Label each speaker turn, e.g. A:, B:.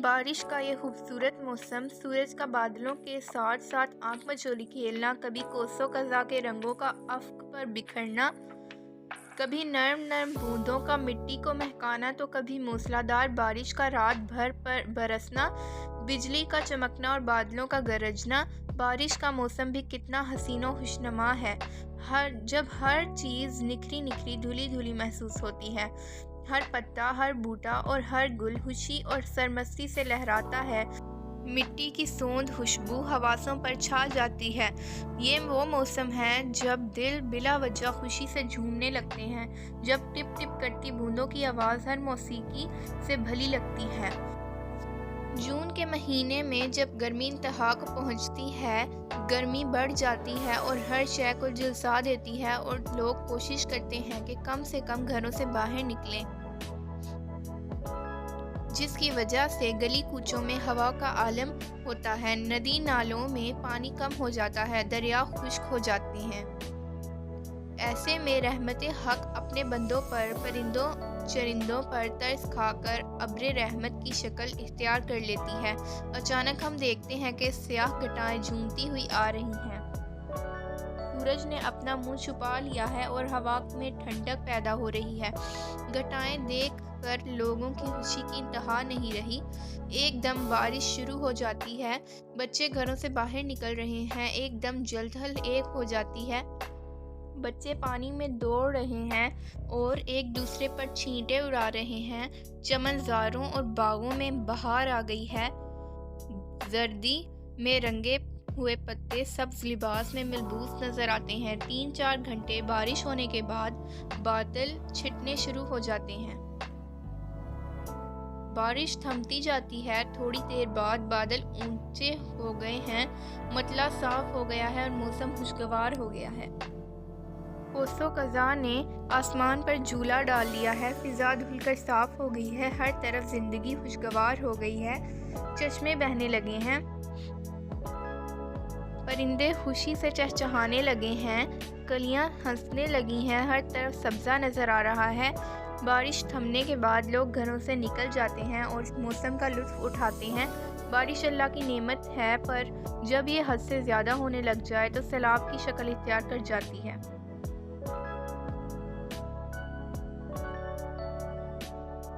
A: بارش کا یہ خوبصورت موسم، سورج کا بادلوں کے ساتھ ساتھ آنکھ مچولی کھیلنا، کبھی کوسوں قزح کے رنگوں کا افق پر بکھرنا، کبھی نرم نرم بوندوں کا مٹی کو مہکانا تو کبھی موسلادھار بارش کا رات بھر برسنا، بجلی کا چمکنا اور بادلوں کا گرجنا۔ بارش کا موسم بھی کتنا حسین و خوشنما ہے، جب ہر چیز نکھری نکھری دھلی دھلی محسوس ہوتی ہے، ہر پتا، ہر بوٹا اور ہر گل خوشی اور سرمستی سے لہراتا ہے، مٹی کی سوندھ خوشبو حواسوں پر چھا جاتی ہے۔ یہ وہ موسم ہے جب دل بلا وجہ خوشی سے جھومنے لگتے ہیں، جب ٹپ ٹپ کرتی بوندوں کی آواز ہر موسیقی سے بھلی لگتی ہے۔ جون کے مہینے میں جب گرمی انتہا کو پہنچتی ہے، گرمی بڑھ جاتی ہے اور ہر شے کو جھلسا دیتی ہے اور لوگ کوشش کرتے ہیں کہ کم سے کم گھروں سے باہر نکلیں، جس کی وجہ سے گلی کوچوں میں ہوا کا عالم ہوتا ہے، ندی نالوں میں پانی کم ہو جاتا ہے، دریا خشک ہو جاتے ہیں۔ ایسے میں رحمت حق اپنے بندوں پر، پرندوں چرندوں پر ترس کھا کر ابر رحمت کی شکل اختیار کر لیتی ہے۔ اچانک ہم دیکھتے ہیں کہ سیاہ گھٹائیں جھومتی ہوئی آ رہی ہیں، سورج نے اپنا منہ چھپا لیا ہے اور ہوا میں ٹھنڈک پیدا ہو رہی ہے۔ گھٹائیں دیکھ کر لوگوں کی خوشی کی انتہا نہیں رہی۔ ایک دم بارش شروع ہو جاتی ہے، بچے گھروں سے باہر نکل رہے ہیں، ایک دم جلتھل ایک ہو جاتی ہے، بچے پانی میں دوڑ رہے ہیں اور ایک دوسرے پر چھینٹے اڑا رہے ہیں، چمنزاروں اور باغوں میں بہار آ گئی ہے، زردی میں رنگے ہوئے پتے سبز لباس میں ملبوس نظر آتے ہیں۔ 3-4 گھنٹے بارش ہونے کے بعد بادل چھٹنے شروع ہو جاتے ہیں، بارش تھمتی جاتی ہے، تھوڑی دیر بعد بادل اونچے ہو گئے ہیں، مطلع صاف ہو گیا ہے اور موسم خوشگوار ہو گیا ہے۔ کوسوں قزح نے آسمان پر جھولا ڈال لیا ہے، فضا دھل کر صاف ہو گئی ہے، ہر طرف زندگی خوشگوار ہو گئی ہے، چشمے بہنے لگے ہیں، پرندے خوشی سے چہچہانے لگے ہیں، کلیاں ہنسنے لگی ہیں، ہر طرف سبزہ نظر آ رہا ہے۔ بارش تھمنے کے بعد لوگ گھروں سے نکل جاتے ہیں اور موسم کا لطف اٹھاتے ہیں۔ بارش اللہ کی نعمت ہے، پر جب یہ حد سے زیادہ ہونے لگ جائے تو سیلاب کی شکل اختیار کر جاتی ہے۔